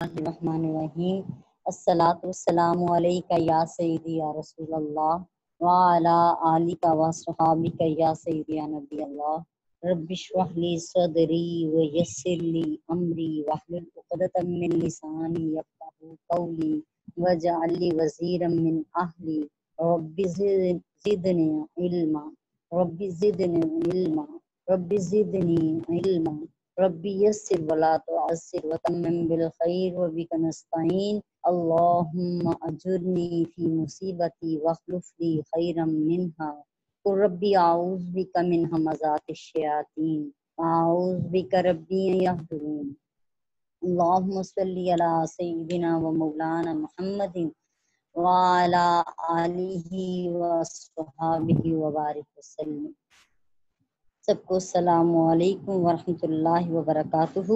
الرحمن الرحیم الصلاۃ والسلام علیکہ یا سیدی یا رسول اللہ وعلی آلک وصحابک یا سیدی یا نبی اللہ رب اشرح لی صدری ویسر لی امری واحلل عقدۃ من لسانی یفقهوا قولی واجعل لی وزیرا من اہلی رب زدنی علما رب زدنی علما رب زدنی علما ربی یسر ولا تعسر وتمم بالخیر وبک نستعین اللہم اجرنی فی مصیبتی واخلف لی خیرا منہا قل ربی اعوذ بک من ہمزات الشیاطین اعوذ بک ربی ان یحضرون اللہم صلی علی سیدنا و مولانا محمد وعلی آلہ وصحابہ وبارک وسلم۔ سب کو السلام علیکم ورحمۃ اللہ وبرکاتہ۔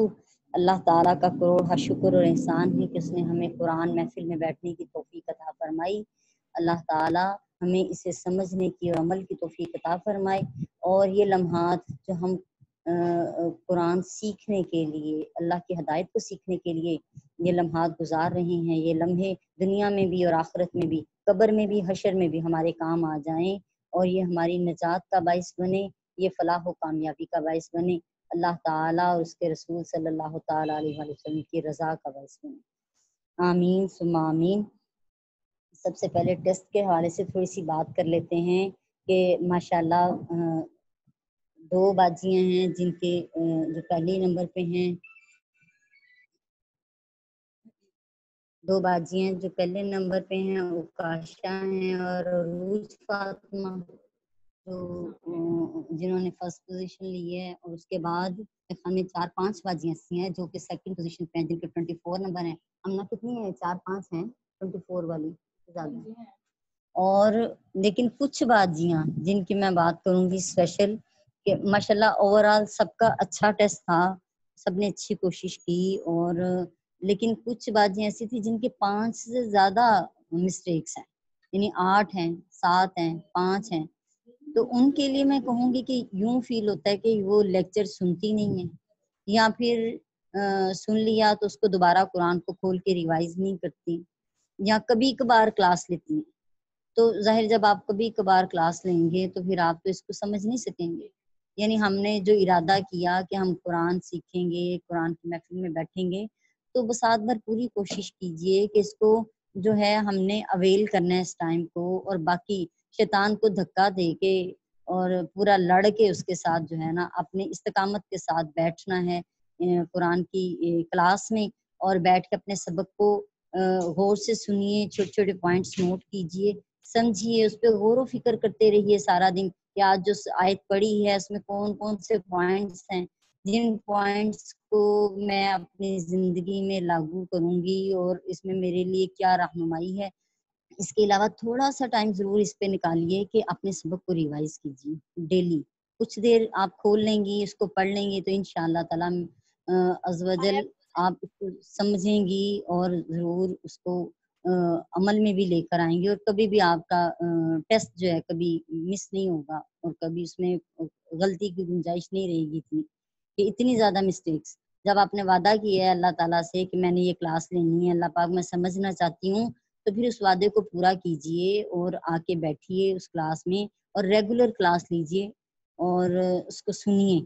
اللہ تعالیٰ کا کروڑ شکر اور احسان ہے کہ اس نے ہمیں قرآن محفل میں بیٹھنے کی توفیق عطا فرمائی۔ اللہ تعالیٰ ہمیں اسے سمجھنے کی اور عمل کی توفیق عطا فرمائے، اور یہ لمحات جو ہم قرآن سیکھنے کے لیے، اللہ کی ہدایت کو سیکھنے کے لیے یہ لمحات گزار رہے ہیں، یہ لمحے دنیا میں بھی اور آخرت میں بھی، قبر میں بھی، حشر میں بھی ہمارے کام آ جائیں، اور یہ ہماری نجات کا باعث بنے، یہ فلاح و کامیابی کا باعث بنے، اللہ تعالیٰ اور اس کے رسول صلی اللہ تعالیٰ علیہ وسلم کی رضا کا باعث بنے، آمین ثم آمین۔ سب سے پہلے ٹیسٹ کے حوالے سے تھوڑی سی بات کر لیتے ہیں کہ ماشاءاللہ 2 باجیاں ہیں جن کے جو پہلے نمبر پہ ہیں، 2 باجیاں جو پہلے نمبر پہ ہیں، اوکاشا ہیں اور عروج فاطمہ، جنہوں نے فرسٹ پوزیشن لی ہے، اور اس کے بعد میں 4-5 باجیاں ایسی ہیں جو کہ سیکنڈ پوزیشن پہ ہیں، جن کے 24 نمبر ہیں۔ امنا کتنی ہیں؟ 4-5 ہیں 24 والی زیادہ، اور لیکن کچھ باجیاں جن کی میں بات کروں گی اسپیشل، کہ ماشاءاللہ اوور آل سب کا اچھا ٹیسٹ تھا، سب نے اچھی کوشش کی، اور لیکن کچھ باجیاں ایسی تھی جن کے 5 سے زیادہ مسٹیکس ہیں، یعنی 8 ہیں، 7 ہیں، 5 ہیں، تو ان کے لیے میں کہوں گی کہ یوں فیل ہوتا ہے کہ وہ لیکچر سنتی نہیں ہیں، یا پھر سن لیا تو اس کو دوبارہ قرآن کو کھول کے ریوائز نہیں کرتی، یا کبھی کبھار کلاس لیتی ہیں۔ تو ظاہر جب آپ کبھی کبھار کلاس لیں گے تو پھر آپ تو اس کو سمجھ نہیں سکیں گے۔ یعنی ہم نے جو ارادہ کیا کہ ہم قرآن سیکھیں گے، قرآن کی محفل میں بیٹھیں گے، تو بسات بھر پوری کوشش کیجئے کہ اس کو جو ہے ہم نے اویل کرنا ہے اس ٹائم کو، اور باقی شیطان کو دھکا دے کے اور پورا لڑ کے اس کے ساتھ جو ہے نا اپنے استقامت کے ساتھ بیٹھنا ہے قرآن کی کلاس میں، اور بیٹھ کے اپنے سبق کو غور سے سنیے، چھوٹے چھوٹے پوائنٹس نوٹ کیجئے، سمجھیے، اس پہ غور و فکر کرتے رہیے سارا دن کہ آج جو آیت پڑھی ہے اس میں کون کون سے پوائنٹس ہیں، جن پوائنٹس کو میں اپنی زندگی میں لاگو کروں گی اور اس میں میرے لیے کیا رہنمائی ہے۔ اس کے علاوہ تھوڑا سا ٹائم ضرور اس پہ نکالیے کہ اپنے سبق کو ریوائز کیجیے ڈیلی، کچھ دیر آپ کھول لیں گی، اس کو پڑھ لیں گی، تو انشاءاللہ تعالی عز و جل آپ اس کو سمجھیں گی اور ضرور اس کو عمل میں بھی لے کر آئیں گی، اور کبھی بھی آپ کا ٹیسٹ جو ہے کبھی مس نہیں ہوگا، اور کبھی اس میں غلطی کی گنجائش نہیں رہے گی کہ اتنی زیادہ مسٹیکس۔ جب آپ نے وعدہ کیا ہے اللہ تعالیٰ سے کہ میں نے یہ کلاس لینی ہے، اللہ پاک میں سمجھنا چاہتی ہوں، تو پھر اس وعدے کو پورا کیجئے اور آ کے بیٹھیے اس کلاس میں، اور ریگولر کلاس لیجئے اور اس کو سنیے۔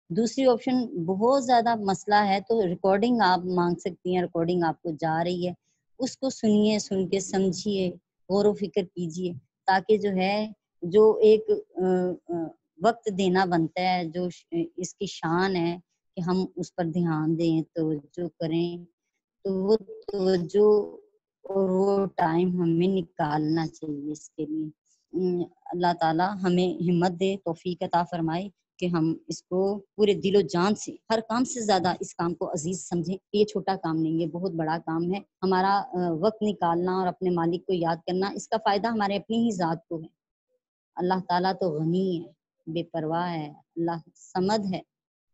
دوسری آپشن بہت زیادہ مسئلہ ہے تو ریکارڈنگ آپ مانگ سکتی ہیں، ریکارڈنگ آپ کو جا رہی ہے، اس کو سنیے، سن کے سمجھیے، غور و فکر کیجئے، تاکہ جو ہے جو ایک وقت دینا بنتا ہے، جو اس کی شان ہے کہ ہم اس پر دھیان دیں، توجہ کریں، تو وہ توجہ اور وہ ٹائم ہمیں نکالنا چاہیے اس کے لیے۔ اللہ تعالیٰ ہمیں ہمت دے، توفیق عطا فرمائے کہ ہم اس کو پورے دل و جان سے، ہر کام سے زیادہ اس کام کو عزیز سمجھیں۔ یہ چھوٹا کام نہیں ہے، بہت بڑا کام ہے۔ ہمارا وقت نکالنا اور اپنے مالک کو یاد کرنا، اس کا فائدہ ہمارے اپنی ہی ذات کو ہے۔ اللہ تعالیٰ تو غنی ہے، بے پرواہ ہے، اللہ صمد ہے،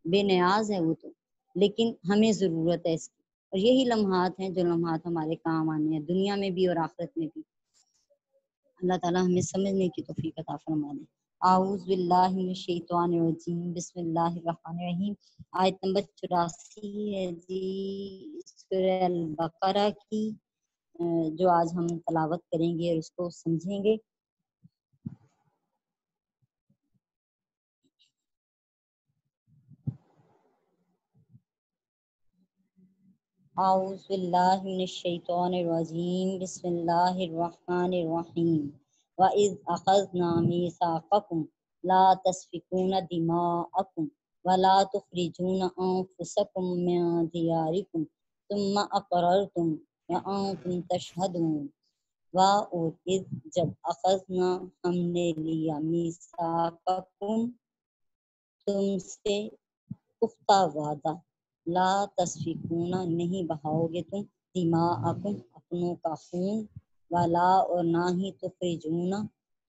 بے نیاز ہے وہ تو، لیکن ہمیں ضرورت ہے اس کی، اور یہی لمحات ہیں جو لمحات ہمارے کام آنے ہیں، دنیا میں بھی اور آخرت میں بھی۔ اللہ تعالیٰ ہمیں سمجھنے کی توفیق عطا فرما دے۔ اعوذ باللہ من الشیطان الرجیم بسم اللہ الرحمن الرحیم۔ آیت نمبر 84 ہے جی سورہ البقرہ کی، جو آج ہم تلاوت کریں گے اور اس کو سمجھیں گے۔ اعوذ باللہ من الشیطان الرجیم بسم اللہ الرحمن الرحیم۔ وَإِذْ أَخَذْنَا مِيثَاقَكُمْ لَا تَسْفِكُونَ دِمَاءَكُمْ وَلَا تُخْرِجُونَ أَنفُسَكُمْ مِنْ دِيَارِكُمْ ثُمَّ أَقْرَرْتُمْ وَأَنْتُمْ تَشْهَدُونَ۔ اور جب اخذنا ہم نے لیا میثاقکم تم سے پختہ وعدہ، لا تسفکون نہیں بہاؤ گے تم، دماءکم اپنوں کا خون، ولا اور نہ ہی تخرجون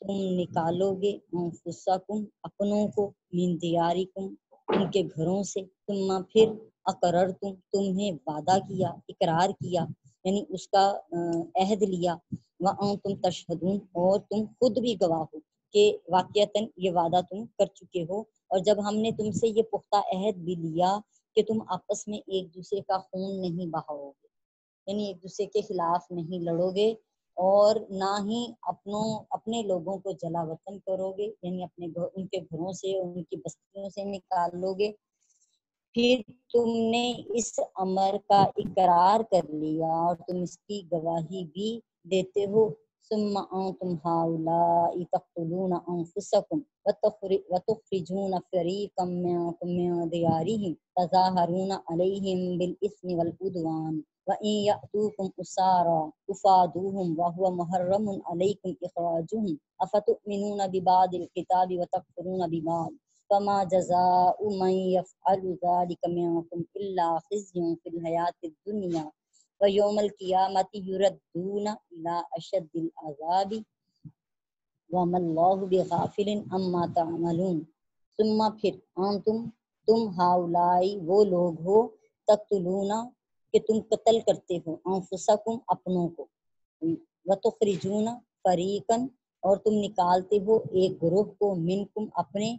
تم نکالو گے، انفسکم اپنوں کو، من دیارکم ان کے گھروں سے، ثم پھر اقررتم تمہیں وعدہ کیا، اقرار کیا یعنی اس کا عہد لیا، وانتم تشہدون اور تم خود بھی گواہ ہو کہ واقعتاً یہ وعدہ تم کر چکے ہو۔ اور جب ہم نے تم سے یہ پختہ عہد بھی لیا کہ تم آپس میں ایک دوسرے کا خون نہیں بہاؤ گے، یعنی ایک دوسرے کے خلاف نہیں لڑو گے، اور نہ ہی اپنے لوگوں کو جلا وطن کرو گے، یعنی ان کے گھروں سے ان کی بستیوں سے نکالو گے، پھر تم نے اس امر کا اقرار کر لیا اور تم اس کی گواہی بھی دیتے ہو، ثم انتم هؤلاء تقتلون انفسکم وتخرجون فریقا منکم من دیارہم تظاہرون علیہم بالاثم والعدوان وان یأتوکم اسارى تفادوهم وهو محرم علیکم اخراجهم افتؤمنون ببعض الکتاب وتکفرون ببعض فما جزاء من يفعل ذلك منكم إلا خزي في الحياة الدنيا ويوم القيامة يردون إلى أشد العذاب وما الله بغافل عما تعملون۔ ثم پھر تم ہاؤلائی وہ لوگ ہو، تقتلون کہ تم قتل کرتے ہو، انفسکم اپنوں کو، وتخرجون فریقا اور تم نکالتے ہو ایک گروہ کو، منکم اپنے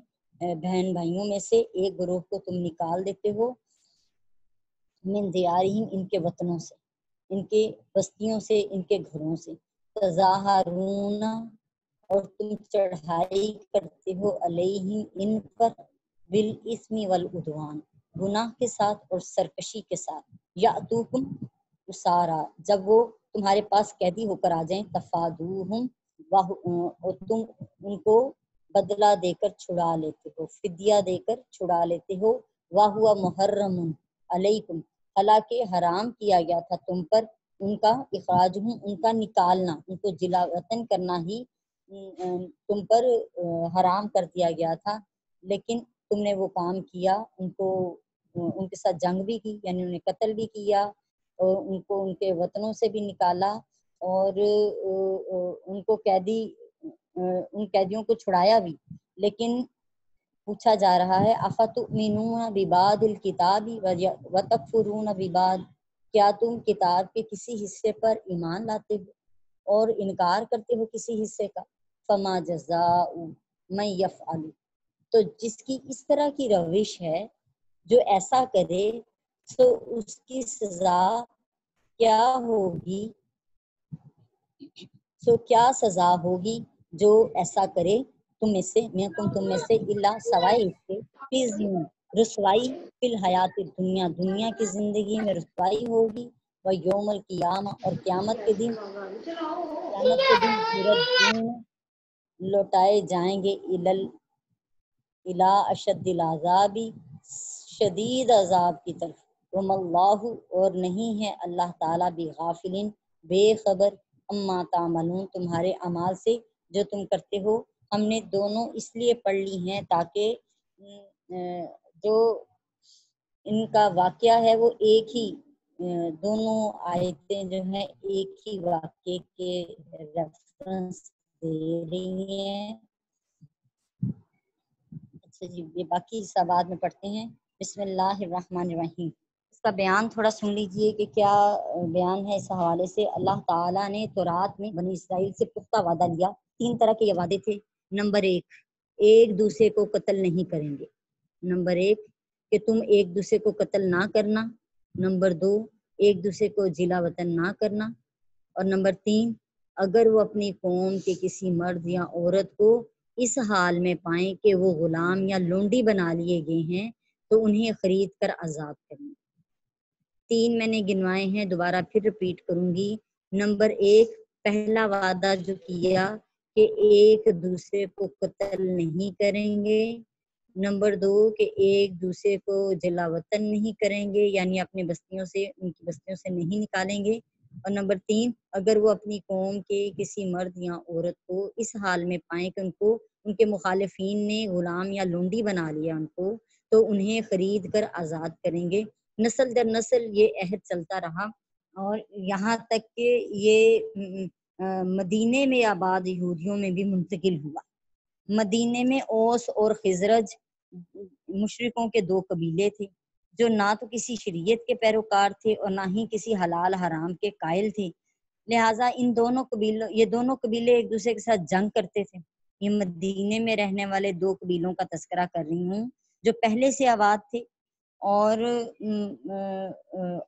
بہن بھائیوں میں سے ایک گروہ کو تم نکال دیتے ہو، من دیارہم ان کے وطنوں سے، ان کے بستیوں سے، ان کے گھروں سے، تظاہرون اور تم چڑھائی کرتے ہو، علیہم ان پر، بالاثم والعدوان گناہ کے ساتھ اور سرکشی کے ساتھ، یاتوکم اسارا جب وہ تمہارے پاس قیدی ہو کر آ جائیں، تفادوہم اور تم ان کو بدلہ دے کر چھڑا لیتے ہو، فدیہ دے کر چھڑا لیتے ہو، وَهُوَ محرم علیکم حالانکہ حرام کیا گیا تھا تم پر ان کا اخراجہم ان کا نکالنا، ان کو جلا وطن کرنا ہی تم پر حرام کر دیا گیا تھا، لیکن تم نے وہ کام کیا، ان کے ساتھ جنگ بھی کی، یعنی انہیں قتل بھی کیا، اور ان کو ان کے وطنوں سے بھی نکالا، اور ان کو ان قیدیوں کو چھڑایا بھی، لیکن پوچھا جا رہا ہے افتؤمنون ببعض الکتاب وتکفرون ببعض، کیا تم کتاب کے کسی حصے پر ایمان لاتے ہو اور انکار کرتے ہو کسی حصے کا، فما جزاء من یفعل تو جس کی اس طرح کی روش ہے، جو ایسا کرے تو اس کی سزا کیا ہوگی، کیا سزا ہوگی جو ایسا کرے تم میں سے، تم میں سے، الا سوائے اس کے، خزیون رسوائی، فی الحیات دنیا دنیا کی زندگی میں رسوائی ہوگی، و یوم القیامہ اور قیامت کے دن یردون لوٹائے جائیں گے، الی اشد العذاب شدید عذاب کی طرف، وما اللہ اور نہیں ہے اللہ تعالیٰ بغافل بے خبر، اما تعملون تمہارے اعمال سے جو تم کرتے ہو۔ ہم نے دونوں اس لیے پڑھ لی ہیں تاکہ جو ان کا واقعہ ہے وہ ایک ہی، دونوں آیتیں جو ہیں ایک ہی واقعے کے ریفرنس دے رہی ہیں۔ اچھا جی، یہ باقی حصہ بعد میں پڑھتے ہیں۔ بسم اللہ الرحمن الرحیم۔ اس کا بیان تھوڑا سن لیجئے کہ کیا بیان ہے اس حوالے سے۔ اللہ تعالیٰ نے تورات میں بنی اسرائیل سے پختہ وعدہ لیا، 3 طرح کے یہ وعدے تھے۔ نمبر 1، ایک دوسرے کو قتل نہیں کریں گے۔ نمبر 1 کہ تم ایک دوسرے کو قتل نہ کرنا۔ نمبر 2 ایک دوسرے کو جلا وطن نہ کرنا۔ اور نمبر 3 اگر وہ اپنی قوم کے کسی مرد یا عورت کو اس حال میں پائیں کہ وہ غلام یا لونڈی بنا لیے گئے ہیں تو انہیں خرید کر آزاد کریں۔ 3 میں نے گنوائے ہیں، دوبارہ پھر رپیٹ کروں گی۔ نمبر 1 پہلا وعدہ جو کیا کہ ایک دوسرے کو قتل نہیں کریں گے۔ نمبر 2 کہ ایک دوسرے کو جلا وطن نہیں کریں گے، یعنی اپنی بستیوں سے، ان کی بستیوں سے نہیں نکالیں گے۔ اور نمبر 3 اگر وہ اپنی قوم کے کسی مرد یا عورت کو اس حال میں پائیں کہ ان کے مخالفین نے غلام یا لونڈی بنا لیا ان کو، تو انہیں خرید کر آزاد کریں گے۔ نسل در نسل یہ عہد چلتا رہا اور یہاں تک کہ یہ مدینے میں آباد یہودیوں میں بھی منتقل ہوا۔ مدینے میں اوس اور خزرج مشرکوں کے 2 قبیلے تھے جو نہ تو کسی شریعت کے پیروکار تھے اور نہ ہی کسی حلال حرام کے قائل تھے، لہٰذا یہ دونوں قبیلے ایک دوسرے کے ساتھ جنگ کرتے تھے۔ یہ مدینے میں رہنے والے 2 قبیلوں کا تذکرہ کر رہی ہوں جو پہلے سے آباد تھے، اور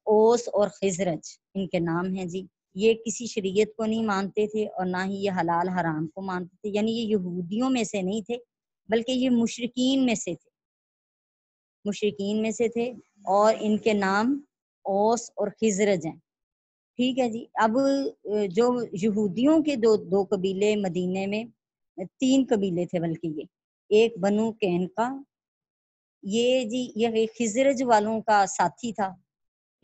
اوس اور خزرج ان کے نام ہیں جی۔ یہ کسی شریعت کو نہیں مانتے تھے اور نہ ہی یہ حلال حرام کو مانتے تھے، یعنی یہ یہودیوں میں سے نہیں تھے بلکہ یہ مشرکین میں سے تھے اور ان کے نام اوس اور خزرج ہیں۔ ٹھیک ہے جی۔ اب جو یہودیوں کے دو قبیلے مدینے میں، 3 قبیلے تھے بلکہ یہ ایک بنو قینقاع، یہ خزرج والوں کا ساتھی تھا،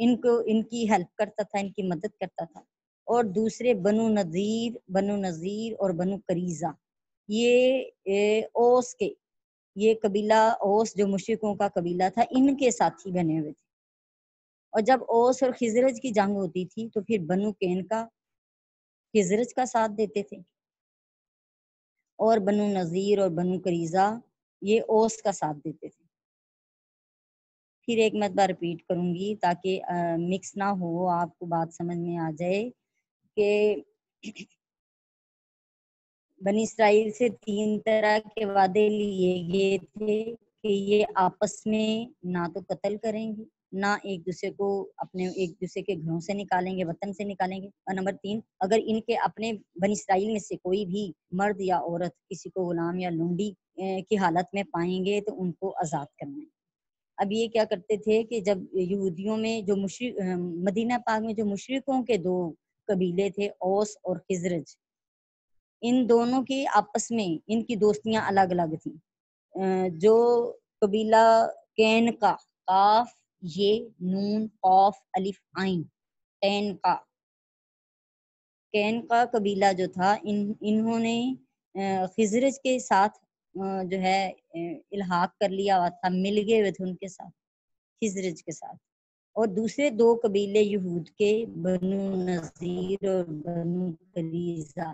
ان کی ہیلپ کرتا تھا، ان کی مدد کرتا تھا۔ اور دوسرے بنو نذیر اور بنو قریظہ، یہ اوس کے، یہ قبیلہ اوس جو مشرکوں کا قبیلہ تھا، ان کے ساتھی بنے ہوئے تھے۔ اور جب اوس اور خزرج کی جنگ ہوتی تھی تو پھر بنو قینقاع خزرج کا ساتھ دیتے تھے اور بنو نذیر اور بنو قریظہ یہ اوس کا ساتھ دیتے تھے۔ پھر ایک مرتبہ رپیٹ کروں گی تاکہ مکس نہ ہو، آپ کو بات سمجھ میں آ جائے کہ بنی اسرائیل سے 3 طرح کے وعدے لیے گئے تھے کہ یہ آپس میں نہ تو قتل کریں گے، نہ ایک دوسرے کے گھروں سے نکالیں گے، وطن سے نکالیں گے۔ اور نمبر 3 اگر ان کے اپنے بنی اسرائیل میں سے کوئی بھی مرد یا عورت کسی کو غلام یا لونڈی کی حالت میں پائیں گے تو ان کو آزاد کرنا ہے۔ اب یہ کیا کرتے تھے کہ جب یہودیوں میں جو مدینہ پاک میں جو مشرکوں کے 2 قبیلے تھے اوس اور خزرج، ان دونوں کی آپس میں ان کی دوستیاں الگ الگ تھیں۔ جو قبیلہ قینقاع، قاف یہ نون قاف الف عین، قینقاع قبیلہ جو تھا، انہوں نے خزرج کے ساتھ جو ہے الحاق کر لیا ہوا تھا، مل گئے ہوئے تھے ان کے ساتھ، خزرج کے ساتھ۔ اور دوسرے 2 قبیلے یہود کے بنو نذیر اور بنو قریظہ،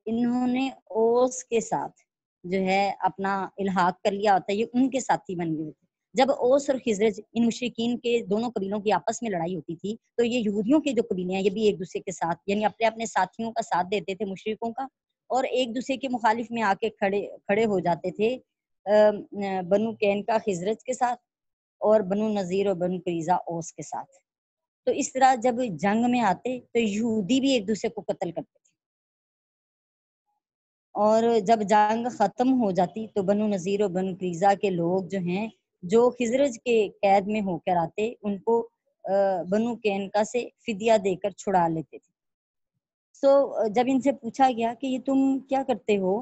انہوں نے اوس کے ساتھ جو ہے اپنا الحاق کر لیا ہوتا ہے، یہ ان کے ساتھی بن گئے تھے۔ جب اوس اور خزرج ان مشرکین کے دونوں قبیلوں کی آپس میں لڑائی ہوتی تھی تو یہ یہودیوں کے جو قبیلے ہیں یہ بھی ایک دوسرے کے ساتھ، یعنی اپنے ساتھیوں کا ساتھ دیتے تھے مشرکوں کا، اور ایک دوسرے کے مخالف میں آ کے کھڑے ہو جاتے تھے بنو قینقاع خزرج کے ساتھ اور بنو نذیر اور بنو قریظہ اوس کے ساتھ۔ تو اس طرح جب جنگ میں آتے تو یہودی بھی ایک دوسرے کو قتل کرتے تھے، اور جب جنگ ختم ہو جاتی تو بنو نذیر اور بنو قریظہ کے لوگ جو ہیں جو خزرج کے قید میں ہو کر آتے ان کو بنو قینقاع سے فدیہ دے کر چھڑا لیتے تھے۔ جب ان سے پوچھا گیا کہ یہ تم کیا کرتے ہو،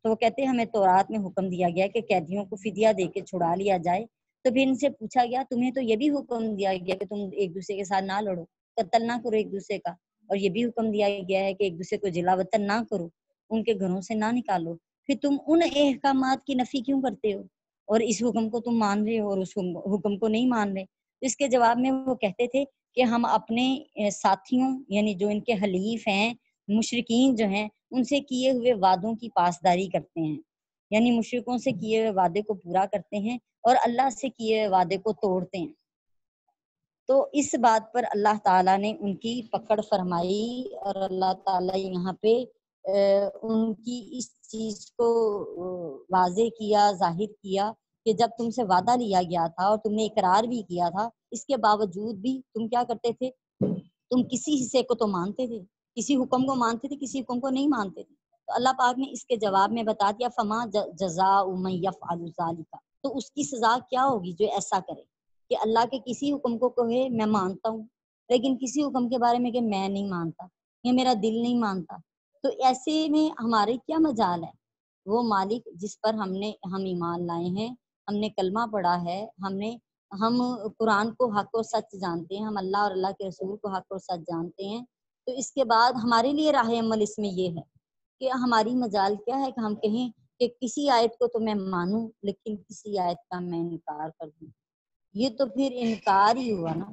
تو وہ کہتے ہمیں تورات میں حکم دیا گیا کہ قیدیوں کو فدیہ دے کے چھڑا لیا جائے۔ تو پھر ان سے پوچھا گیا تمہیں تو یہ بھی حکم دیا گیا کہ تم ایک دوسرے کے ساتھ نہ لڑو، قتل نہ کرو ایک دوسرے کا، اور یہ بھی حکم دیا گیا ہے کہ ایک دوسرے کو جلا وطن نہ کرو، ان کے گھروں سے نہ نکالو، پھر تم ان احکامات کی نفی کیوں کرتے ہو اور اس حکم کو تم مان رہے ہو اور اس حکم کو نہیں مان رہے؟ اس کے جواب میں وہ کہتے تھے کہ ہم اپنے ساتھیوں یعنی جو ان کے حلیف ہیں مشرکین جو ہیں ان سے کیے ہوئے وعدوں کی پاسداری کرتے ہیں، یعنی مشرکوں سے کیے ہوئے وعدے کو پورا کرتے ہیں اور اللہ سے کیے ہوئے وعدے کو توڑتے ہیں۔ تو اس بات پر اللہ تعالیٰ نے ان کی پکڑ فرمائی اور اللہ تعالیٰ یہاں پہ ان کی اس چیز کو واضح کیا، ظاہر کیا کہ جب تم سے وعدہ لیا گیا تھا اور تم نے اقرار بھی کیا تھا، اس کے باوجود بھی تم کیا کرتے تھے؟ تم کسی حصے کو تو مانتے تھے، کسی حکم کو مانتے تھے، کسی حکم کو نہیں مانتے تھے۔ تو اللہ پاک نے اس کے جواب میں بتا دیا فما جزاء من یفعل ذلک، تو اس کی سزا کیا ہوگی جو ایسا کرے کہ اللہ کے کسی حکم کو کہے میں مانتا ہوں لیکن کسی حکم کے بارے میں کہ میں نہیں مانتا یا میرا دل نہیں مانتا، تو ایسے میں ہمارے کیا مجال ہے؟ وہ مالک جس پر ہم ایمان لائے ہیں، ہم نے کلمہ پڑھا ہے، ہم قرآن کو حق اور سچ جانتے ہیں، ہم اللہ اور اللہ کے رسول کو حق اور سچ جانتے ہیں، تو اس کے بعد ہمارے لیے راہ عمل اس میں یہ ہے کہ ہماری مجال کیا ہے کہ ہم کہیں کہ کسی آیت کو تو میں مانوں لیکن کسی آیت کا میں انکار کر دوں۔ یہ تو پھر انکار ہی ہوا نا،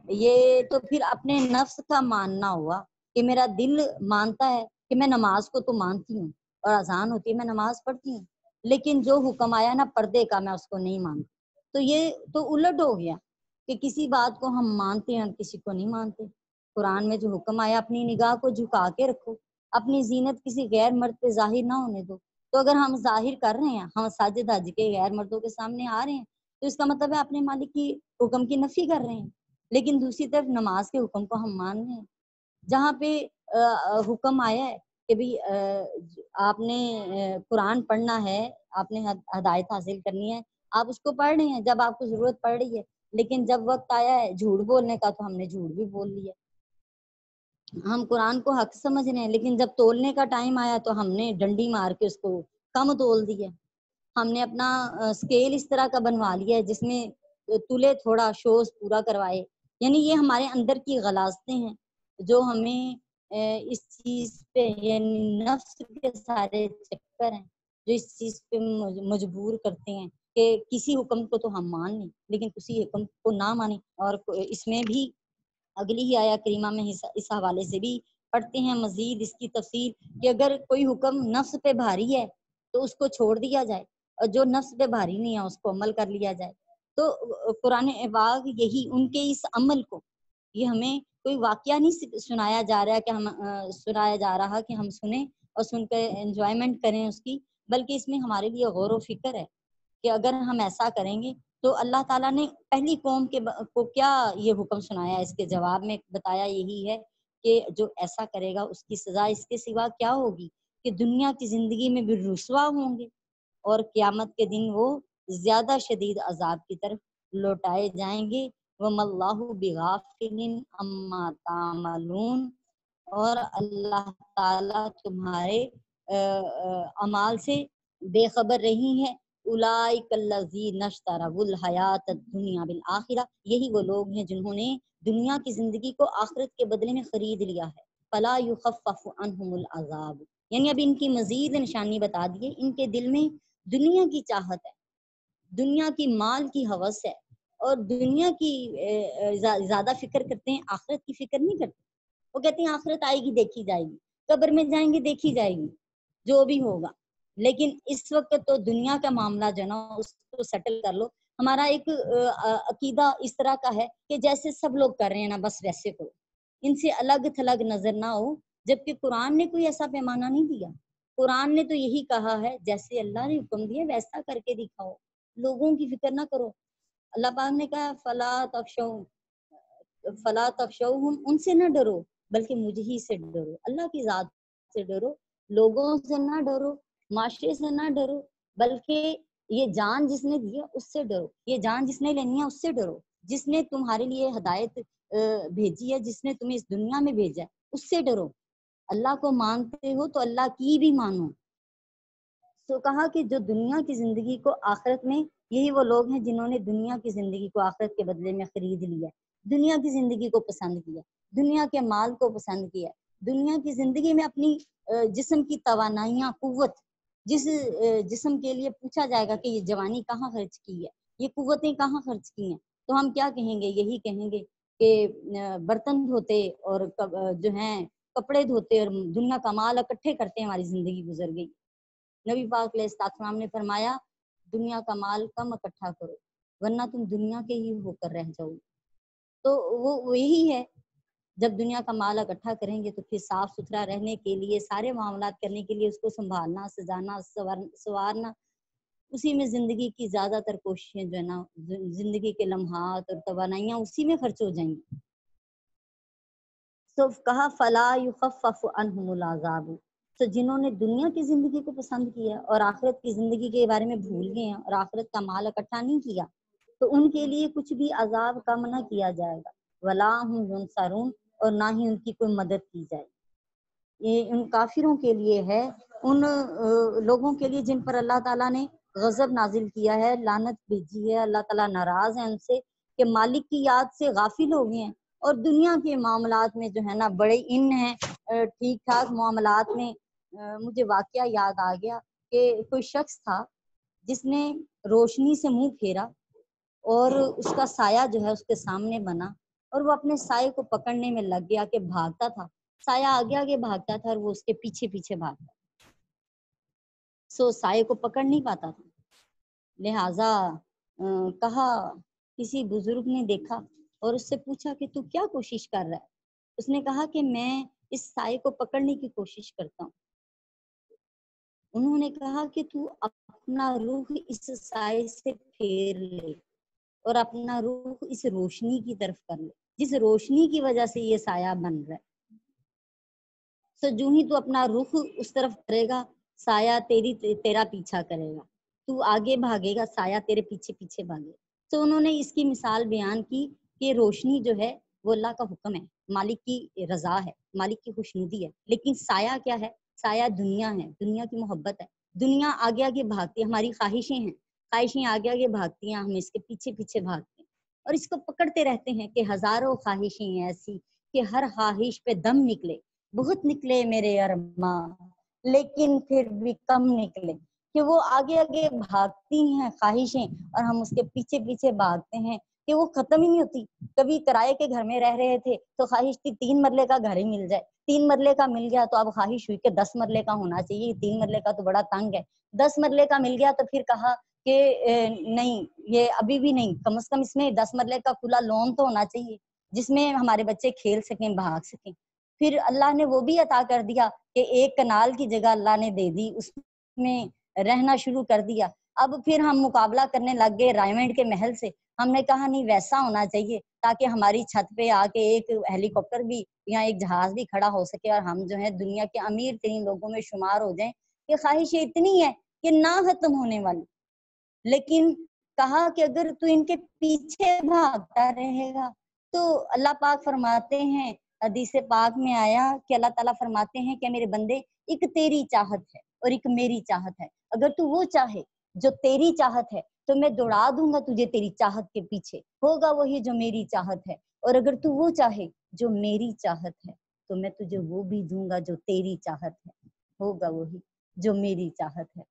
یہ تو پھر اپنے نفس کا ماننا ہوا کہ میرا دل مانتا ہے کہ میں نماز کو تو مانتی ہوں اور اذان ہوتی ہے میں نماز پڑھتی ہوں، لیکن جو حکم آیا نا پردے کا میں اس کو نہیں مانتی۔ تو یہ تو الٹ ہو گیا کہ کسی بات کو ہم مانتے ہیں کسی کو نہیں مانتے۔ قرآن میں جو حکم آیا اپنی نگاہ کو جھکا کے رکھو، اپنی زینت کسی غیر مرد پہ ظاہر نہ ہونے دو۔ تو اگر ہم ظاہر کر رہے ہیں، ہم ساجد حج کے غیر مردوں کے سامنے آ رہے ہیں، تو اس کا مطلب ہے اپنے مالک کی حکم کی نفی کر رہے ہیں، لیکن دوسری طرف نماز کے حکم کو ہم مان رہے ہیں جہاں پہ حکم آیا ہے کہ بھی آپ نے قرآن پڑھنا ہے، آپ نے ہدایت حاصل کرنی ہے، آپ اس کو پڑھ رہے ہیں جب آپ کو ضرورت پڑ رہی ہے، لیکن جب وقت آیا ہے جھوٹ بولنے کا تو ہم نے جھوٹ بھی بول لیا۔ ہم قرآن کو حق سمجھ رہے ہیں لیکن جب تولنے کا ٹائم آیا تو ہم نے ڈنڈی مار کے اس کو کم تول دیا۔ ہم نے اپنا اسکیل اس طرح کا بنوا لیا ہے جس میں تلے تھوڑا شوز پورا کروائے، یعنی یہ ہمارے اندر کی غلاظتیں ہیں جو ہمیں اس چیز پہ یعنی نفس کے سارے چکر ہیں جو اس چیز پہ مجبور کرتے ہیں کہ کسی حکم کو تو ہم مان لیں لیکن کسی حکم کو نہ مانیں۔ اور اس میں بھی اگلی ہی آیا کریمہ میں اس حوالے سے بھی پڑھتے ہیں مزید اس کی تفصیل کہ اگر کوئی حکم نفس پہ بھاری ہے تو اس کو چھوڑ دیا جائے اور جو نفس پہ بھاری نہیں ہے اس کو عمل کر لیا جائے۔ تو قرآن پاک یہی ان کے اس عمل کو، یہ ہمیں کوئی واقعہ نہیں سنایا جا رہا کہ ہم سنیں اور سن کے انجوائمنٹ کریں اس کی، بلکہ اس میں ہمارے لیے غور و فکر ہے کہ اگر ہم ایسا کریں گے تو اللہ تعالیٰ نے پہلی قوم کو کیا یہ حکم سنایا، اس کے جواب میں بتایا یہی ہے کہ جو ایسا کرے گا اس کی سزا اس کے سوا کیا ہوگی کہ دنیا کی زندگی میں بھی رسوا ہوں گے اور قیامت کے دن وہ زیادہ شدید عذاب کی طرف لوٹائے جائیں گے۔ وَمَا اللَّهُ بِغَافِلٍ عَمَّا تَعْمَلُونَ، اور اللہ تعالیٰ تمہارے اعمال سے بے خبر نہیں ہے۔ اولئک الذین اشتروا الحیات الدنیا بالآخرہ، یہی وہ لوگ ہیں جنہوں نے دنیا کی زندگی کو آخرت کے بدلے میں خرید لیا ہے۔ فلا یخفف عنہم العذاب، یعنی اب ان کی مزید نشانی بتا دیے، ان کے دل میں دنیا کی چاہت ہے، دنیا کی مال کی ہوس ہے اور دنیا کی زیادہ فکر کرتے ہیں، آخرت کی فکر نہیں کرتے۔ وہ کہتے ہیں آخرت آئے گی دیکھی جائے گی، قبر میں جائیں گے دیکھی جائے گی جو بھی ہوگا، لیکن اس وقت تو دنیا کا معاملہ جو نا اس کو سیٹل کر لو۔ ہمارا ایک عقیدہ اس طرح کا ہے کہ جیسے سب لوگ کر رہے ہیں نا بس ویسے کرو، ان سے الگ تھلگ نظر نہ ہو، جبکہ قرآن نے کوئی ایسا پیمانہ نہیں دیا۔ قرآن نے تو یہی کہا ہے جیسے اللہ نے حکم دیا ویسا کر کے دکھاؤ، لوگوں کی فکر نہ کرو۔ اللہ پاک نے کہا فلا تخشوہم، ان سے نہ ڈرو بلکہ مجھ ہی سے ڈرو، اللہ کی ذات سے ڈرو، لوگوں سے نہ ڈرو، معاشرے سے نہ ڈرو، بلکہ یہ جان جس نے دی ہے اس سے ڈرو، یہ جان جس نے لینی ہے اس سے ڈرو، جس نے تمہارے لیے ہدایت بھیجی ہے، جس نے تمہیں اس دنیا میں بھیجا ہے اس سے ڈرو۔ اللہ کو مانتے ہو تو اللہ کی بھی مانو۔ تو کہا کہ جو دنیا کی زندگی کو آخرت میں، یہی وہ لوگ ہیں جنہوں نے دنیا کی زندگی کو آخرت کے بدلے میں خرید لیا، دنیا کی زندگی کو پسند کیا، دنیا کے مال کو پسند کیا، دنیا کی زندگی میں اپنی جسم کی توانائیاں، قوت، جس جسم کے لیے پوچھا جائے گا کہ یہ جوانی کہاں خرچ کی ہے، یہ قوتیں کہاں خرچ کی ہیں، تو ہم کیا کہیں گے؟ یہی کہیں گے کہ برتن دھوتے اور جو ہیں کپڑے دھوتے اور دنیا کا مال اکٹھے کرتے ہیں ہماری زندگی گزر گئی۔ نبی پاک علیہ السلام نے فرمایا دنیا کا مال کم اکٹھا کرو ورنہ تم دنیا کے ہی ہو کر رہ جاؤ۔ تو وہ یہی ہے جب دنیا کا مال اکٹھا کریں گے تو پھر صاف ستھرا رہنے کے لیے، سارے معاملات کرنے کے لیے اس کو سنبھالنا، سجانا، سنوارنا، اسی میں زندگی کی زیادہ تر کوششیں جو ہے نا، زندگی کے لمحات اور توانائیاں اسی میں خرچ ہو جائیں گی۔ تو کہا فلا یخفف عنہم العذاب، تو جنہوں نے دنیا کی زندگی کو پسند کیا اور آخرت کی زندگی کے بارے میں بھول گئے ہیں اور آخرت کا مال اکٹھا نہیں کیا، تو ان کے لیے کچھ بھی عذاب کم نہ کیا جائے گا، ولا ہم ینصرون، اور نہ ہی ان کی کوئی مدد کی جائے۔ یہ ان کافروں کے لیے ہے، ان لوگوں کے لیے جن پر اللہ تعالیٰ نے غضب نازل کیا ہے، لعنت بھیجی ہے، اللہ تعالیٰ ناراض ہے ان سے کہ مالک کی یاد سے غافل ہو گئے ہیں اور دنیا کے معاملات میں جو ہے نا بڑے ان ہیں، ٹھیک ٹھاک معاملات میں۔ مجھے واقعہ یاد آ گیا کہ کوئی شخص تھا جس نے روشنی سے منہ پھیرا اور اس کا سایہ جو ہے اس کے سامنے بنا، اور وہ اپنے سائے کو پکڑنے میں لگ گیا کہ بھاگتا تھا، سایہ آگے آگے بھاگتا تھا اور وہ اس کے پیچھے پیچھے بھاگتا، سو سائے کو پکڑ نہیں پاتا تھا۔ لہٰذا کہا، کسی بزرگ نے دیکھا اور اس سے پوچھا کہ تو کیا کوشش کر رہا ہے؟ اس نے کہا کہ میں اس سائے کو پکڑنے کی کوشش کرتا ہوں۔ انہوں نے کہا کہ تو اپنا روح اس سائے سے پھیر لے اور اپنا روح اس روشنی کی طرف کر لے، جس روشنی کی وجہ سے یہ سایہ بن رہا ہے۔ سو جو ہی تو اپنا رخ اس طرف کرے گا، سایہ تیرا پیچھا کرے گا، تو آگے بھاگے گا، سایہ تیرے پیچھے پیچھے بھاگے۔ تو انہوں نے اس کی مثال بیان کی کہ روشنی جو ہے وہ اللہ کا حکم ہے، مالک کی رضا ہے، مالک کی خوشنودی ہے، لیکن سایہ کیا ہے؟ سایہ دنیا ہے، دنیا کی محبت ہے، دنیا آگے آگے بھاگتی ہے، ہماری خواہشیں ہیں، خواہشیں آگے آگے بھاگتی ہیں، ہم اس کے پیچھے پیچھے بھاگتے ہیں اور اس کو پکڑتے رہتے ہیں کہ ہزاروں خواہشیں ہیں ایسی کہ ہر خواہش پہ دم نکلے، بہت نکلے میرے ارماں لیکن پھر بھی کم نکلے، کہ وہ آگے آگے بھاگتی ہیں خواہشیں اور ہم اس کے پیچھے پیچھے بھاگتے ہیں کہ وہ ختم ہی نہیں ہوتی۔ کبھی کرائے کے گھر میں رہ رہے تھے تو خواہش تھی 3 مرلے کا گھر ہی مل جائے، 3 مرلے کا مل گیا تو اب خواہش ہوئی کہ 10 مرلے کا ہونا چاہیے، 3 مرلے کا تو بڑا تنگ ہے، 10 مرلے کا مل گیا تو پھر کہا کہ نہیں، یہ ابھی بھی نہیں، کم از کم اس میں 10 مرلے کا کھلا لون تو ہونا چاہیے جس میں ہمارے بچے کھیل سکیں، بھاگ سکیں۔ پھر اللہ نے وہ بھی عطا کر دیا کہ 1 کنال کی جگہ اللہ نے دے دی، اس میں رہنا شروع کر دیا۔ اب پھر ہم مقابلہ کرنے لگ گئے رائمنڈ کے محل سے، ہم نے کہا نہیں، ویسا ہونا چاہیے تاکہ ہماری چھت پہ آ کے ایک ہیلی کاپٹر بھی یا ایک جہاز بھی کھڑا ہو سکے اور ہم جو ہے دنیا کے امیر ترین لوگوں میں شمار ہو جائیں۔ یہ خواہشیں اتنی ہے کہ نہ ختم ہونے والی، لیکن کہا کہ اگر تو ان کے پیچھے بھاگتا رہے گا تو اللہ پاک فرماتے ہیں، حدیث پاک میں آیا کہ اللہ تعالیٰ فرماتے ہیں کہ میرے بندے، ایک تیری چاہت ہے اور ایک میری چاہت ہے، اگر تو وہ چاہے جو تیری چاہت ہے تو میں دوڑا دوں گا تجھے تیری چاہت کے پیچھے، ہوگا وہی جو میری چاہت ہے، اور اگر تو وہ چاہے جو میری چاہت ہے تو میں تجھے وہ بھی دوں گا جو تیری چاہت ہے، ہوگا وہی جو میری چاہت ہے۔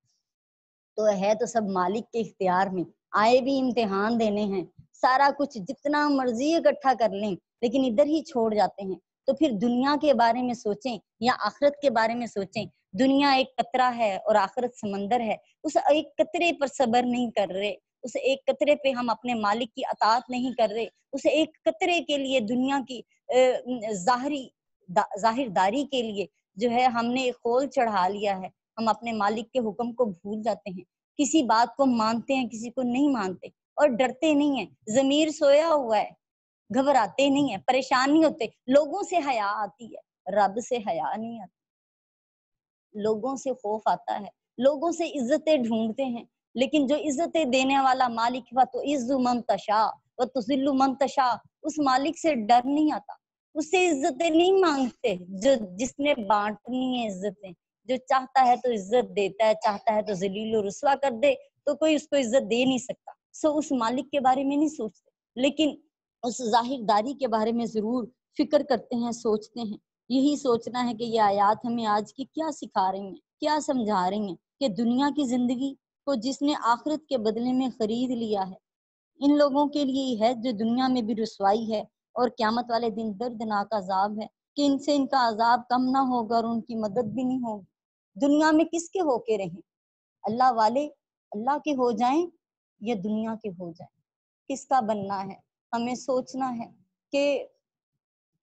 تو ہے تو سب مالک کے اختیار میں، آئے بھی امتحان دینے ہیں، سارا کچھ جتنا مرضی اکٹھا کر لیں لیکن ادھر ہی چھوڑ جاتے ہیں۔ تو پھر دنیا کے بارے میں سوچیں یا آخرت کے بارے میں سوچیں، دنیا ایک قطرہ ہے اور آخرت سمندر ہے، اس ایک قطرے پر صبر نہیں کر رہے، اس ایک قطرے پہ ہم اپنے مالک کی اطاعت نہیں کر رہے، اس ایک قطرے کے لیے دنیا کی ظاہر داری کے لیے جو ہے ہم نے ایک خول چڑھا لیا ہے، ہم اپنے مالک کے حکم کو بھول جاتے ہیں، کسی بات کو مانتے ہیں کسی کو نہیں مانتے اور ڈرتے نہیں ہیں، ضمیر سویا ہوا ہے، گھبراتے نہیں ہیں، پریشان نہیں ہوتے۔ لوگوں سے حیا آتی ہے، رب سے حیا نہیں آتی، لوگوں سے خوف آتا ہے، لوگوں سے عزتیں ڈھونڈتے ہیں، لیکن جو عزتیں دینے والا مالک ہوا تو عز من تشاء و تذل من تشاء، اس مالک سے ڈر نہیں آتا، اس سے عزتیں نہیں مانگتے، جس نے بانٹنی ہے عزتیں، جو چاہتا ہے تو عزت دیتا ہے، چاہتا ہے تو ذلیل و رسوا کر دے، تو کوئی اس کو عزت دے نہیں سکتا۔ سو اس مالک کے بارے میں نہیں سوچتے، لیکن اس ظاہر داری کے بارے میں ضرور فکر کرتے ہیں، سوچتے ہیں۔ یہی سوچنا ہے کہ یہ آیات ہمیں آج کی کیا سکھا رہی ہیں، کیا سمجھا رہی ہیں، کہ دنیا کی زندگی کو جس نے آخرت کے بدلے میں خرید لیا ہے، ان لوگوں کے لیے ہی ہے جو دنیا میں بھی رسوائی ہے اور قیامت والے دن دردناک عذاب ہے، کہ ان سے ان کا عذاب کم نہ ہوگا اور ان کی مدد بھی نہیں ہوگی۔ دنیا میں کس کے ہو کے رہیں؟ اللہ والے اللہ کے ہو جائیں یا دنیا کے ہو جائیں، کس کا بننا ہے؟ ہمیں سوچنا ہے کہ